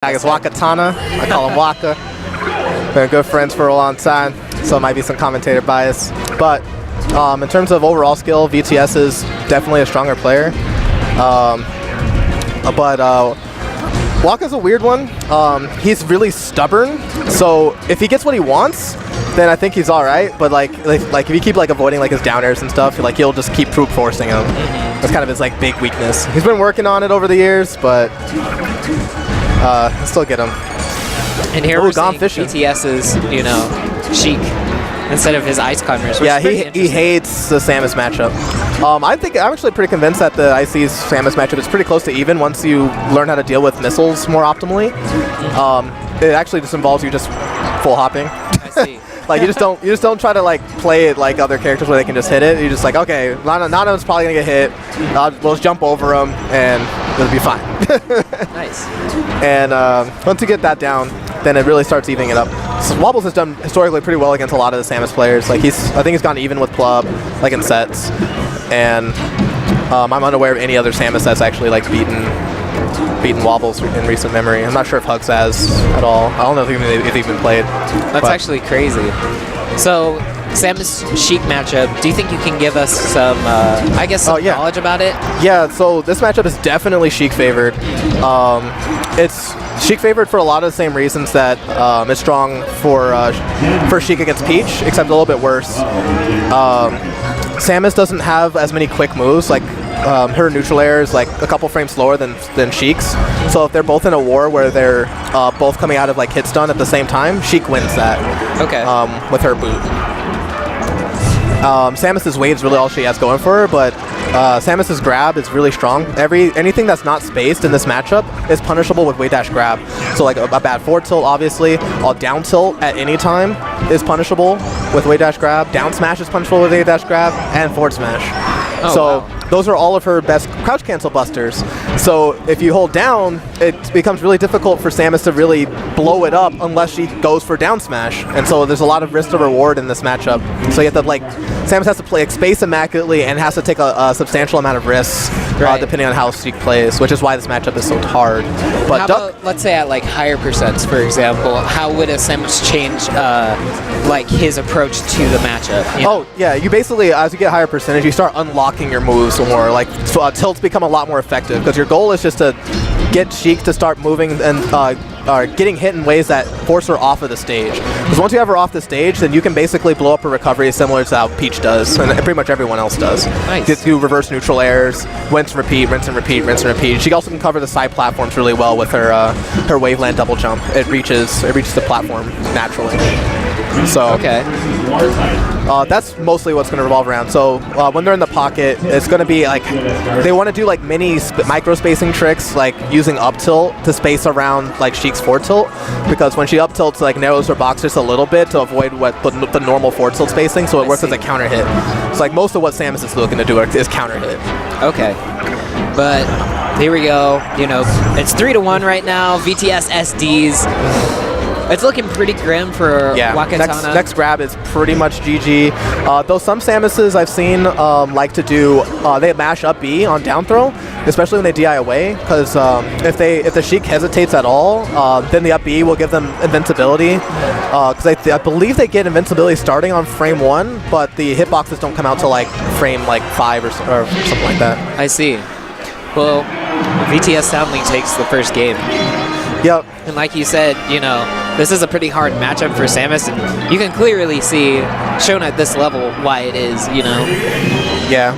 I guess Wakkatana. I call him Wakka. Been good friends for a long time, so it might be some commentator bias. But in terms of overall skill, VTS is definitely a stronger player. But Wakka's a weird one. He's really stubborn, so if he gets what he wants, then I think he's all right. But like if you keep avoiding his down airs and stuff, he'll just keep brute forcing him. That's kind of his big weakness. He's been working on it over the years, but still get him. And here we're seeing VTS's, Sheik instead of his ice climbers. Yeah, he hates the Samus matchup. I'm actually pretty convinced that the IC's Samus matchup is pretty close to even once you learn how to deal with missiles more optimally. It actually just involves you just full hopping. I see. You just don't try to play it like other characters where they can just hit it. You're just okay, Nana's probably gonna get hit. We'll just jump over him and it'll be fine. Nice. And once you get that down, then it really starts evening it up. So Wobbles has done historically pretty well against a lot of the Samus players. I think he's gone even with Plub, in sets. And I'm unaware of any other Samus that's actually beaten Wobbles in recent memory. I'm not sure if Hugs has at all. I don't know if they've even played. That's actually crazy. So, Samus Sheik matchup, do you think you can give us some, some knowledge about it? Yeah, so this matchup is definitely Sheik favored. It's Sheik favored for a lot of the same reasons that it's strong for Sheik against Peach, except a little bit worse. Samus doesn't have as many quick moves. Her neutral air is a couple frames slower than Sheik's. So if they're both in a war where they're both coming out of hit stun at the same time, Sheik wins that. Okay. With her boot. Samus's wave is really all she has going for her, but Samus's grab is really strong. Anything that's not spaced in this matchup is punishable with wave dash grab. So a bad forward tilt, obviously, a down tilt at any time is punishable with wave dash grab. Down smash is punishable with wave dash grab, and forward smash. Oh, so wow. Those are all of her best crouch cancel busters. So if you hold down, it becomes really difficult for Samus to really blow it up unless she goes for down smash. And so there's a lot of risk to reward in this matchup. So you have to Samus has to play space immaculately and has to take a substantial amount of risks depending on how Sheik plays, which is why this matchup is so hard. But how about, let's say at higher percents, for example, how would a Samus change his approach to the matchup? Oh yeah, you basically, as you get higher percentage, you start unlocking your moves more. Tilts become a lot more effective because your goal is just to get Sheik to start moving and getting hit in ways that force her off of the stage. Because once you have her off the stage, then you can basically blow up her recovery similar to how Peach does, and pretty much everyone else does. Nice. Get to reverse neutral airs, rinse and repeat, rinse and repeat, rinse and repeat. She also can cover the side platforms really well with her waveland double jump. It reaches the platform naturally. So okay. That's mostly what's going to revolve around. So when they're in the pocket, it's going to be they want to do mini micro spacing tricks, using up tilt to space around Sheik's forward tilt, because when she up tilts, narrows her box just a little bit to avoid the normal forward tilt spacing, so it works as a counter hit. So most of what Samus is looking to do is counter hit. Okay, but here we go. It's 3-1 right now. VTS SDs. It's looking pretty grim for Wakkatana. Next grab is pretty much GG. Though some Samuses I've seen like to do, they mash up B on down throw, especially when they DI away, because if the Sheik hesitates at all, then the up B will give them invincibility. Because I believe they get invincibility starting on frame 1, but the hitboxes don't come out till frame 5 or something like that. I see. Well, VTS soundly takes the first game. Yep. And like you said, this is a pretty hard matchup for Samus, and you can clearly see, shown at this level, why it is, Yeah.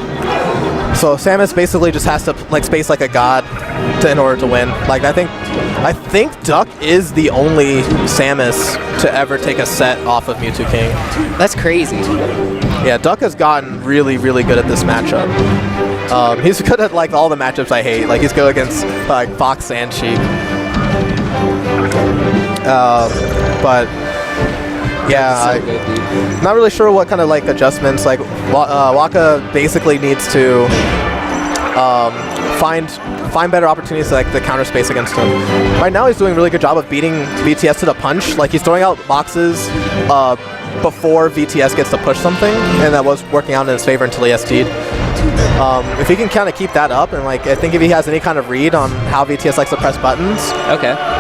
So Samus basically just has to space like a god in order to win. I think Duck is the only Samus to ever take a set off of Mewtwo King. That's crazy. Yeah, Duck has gotten really, really good at this matchup. He's good at all the matchups I hate. He's good against Fox and Sheik. But yeah, I'm not really sure what kind of adjustments. Wakka basically needs to find better opportunities to counter space against him. Right now he's doing a really good job of beating VTS to the punch. He's throwing out boxes before VTS gets to push something, and that was working out in his favor until he SD'd. If he can kind of keep that up, and like I think if he has any kind of read on how VTS likes to press buttons,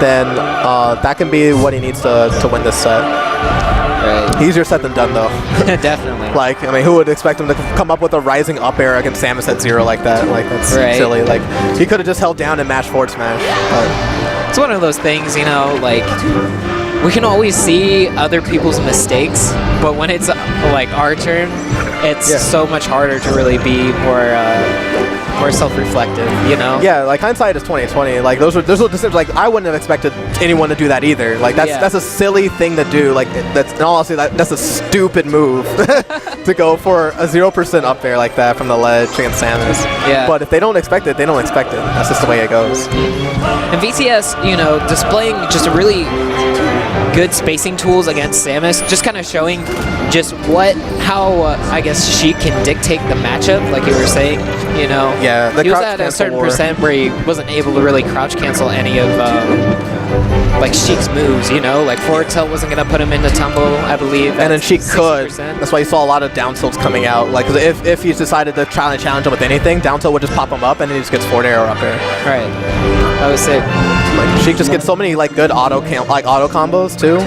then that can be what he needs to win this set. Right. Easier said than done, though. Definitely. Like, I mean, who would expect him to come up with a rising up air against Samus at 0 like that? Like, that's silly. Like, he could have just held down and mashed forward smash. But it's one of those things, you know, like, we can always see other people's mistakes, but when it's like our turn, it's so much harder to really be more self-reflective, you know? Yeah, like hindsight is 20/20. Like those were decisions. Like I wouldn't have expected anyone to do that either. Like that's a silly thing to do. Like that's in all honesty, that's a stupid move to go for a 0% up there like that from the ledge against Samus. Yeah. But if they don't expect it, they don't expect it. That's just the way it goes. And VTS, you know, displaying just a really good spacing tools against Samus, just kind of showing just how I guess she can dictate the matchup, like you were saying, you know. Yeah, he was at a certain percent where he wasn't able to really crouch cancel any of like Sheik's moves, you know, like forward tilt wasn't going to put him into tumble, I believe. And then Sheik 60%. could. That's why you saw a lot of down tilts coming out. Like, 'cause if he decided to try to challenge him with anything, down tilt would just pop him up, and then he just gets forward air or up air. Right. That was sick. Like, Sheik just gets so many like good auto combos too.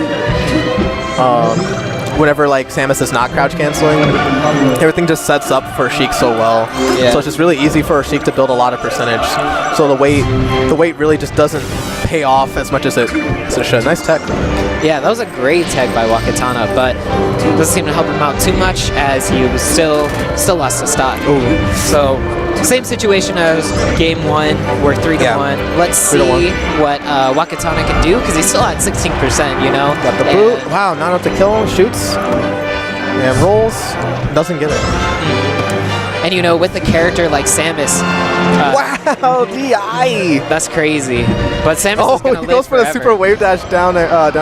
Whenever like Samus is not crouch canceling, everything just sets up for Sheik so well. Yeah. So it's just really easy for Sheik to build a lot of percentage. So the weight really just doesn't pay off as much as it should. Nice tech. Yeah, that was a great tech by Wakkatana, but doesn't seem to help him out too much as he was still lost to stock. Ooh. So same situation as game 1, we're 3-1. Let's see what Wakkatana can do, because he's still at 16%, you know? Got the boot. Wow, not enough to kill. Shoots. And rolls. Doesn't get it. And you know, with a character like Samus... wow, DI! That's crazy. But Samus is gonna he goes for the super wave dash down side.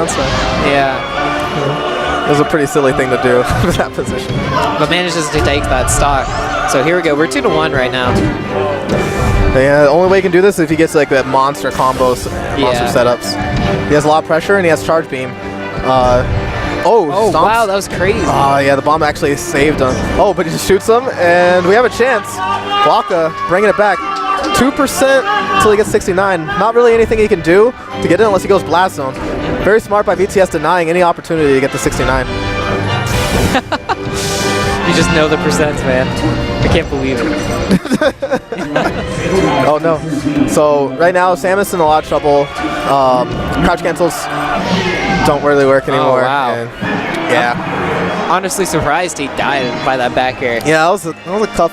Yeah. It was a pretty silly thing to do in that position. But manages to take that stock. So here we go. We're 2-1 right now. Yeah, the only way he can do this is if he gets like that monster combos, monster setups. He has a lot of pressure and he has charge beam. Oh, wow, that was crazy. Oh, yeah, the bomb actually saved him. Oh, but he just shoots him, and we have a chance. Wakka bringing it back. 2% until he gets 69. Not really anything he can do to get in unless he goes blast zone. Very smart by VTS denying any opportunity to get to 69. You just know the percents, man. I can't believe it. Oh, no. So right now, Samus in a lot of trouble. Crouch cancels don't really work anymore. Oh, wow. And, yeah. I'm honestly surprised he died by that back air. Yeah, that was a tough one.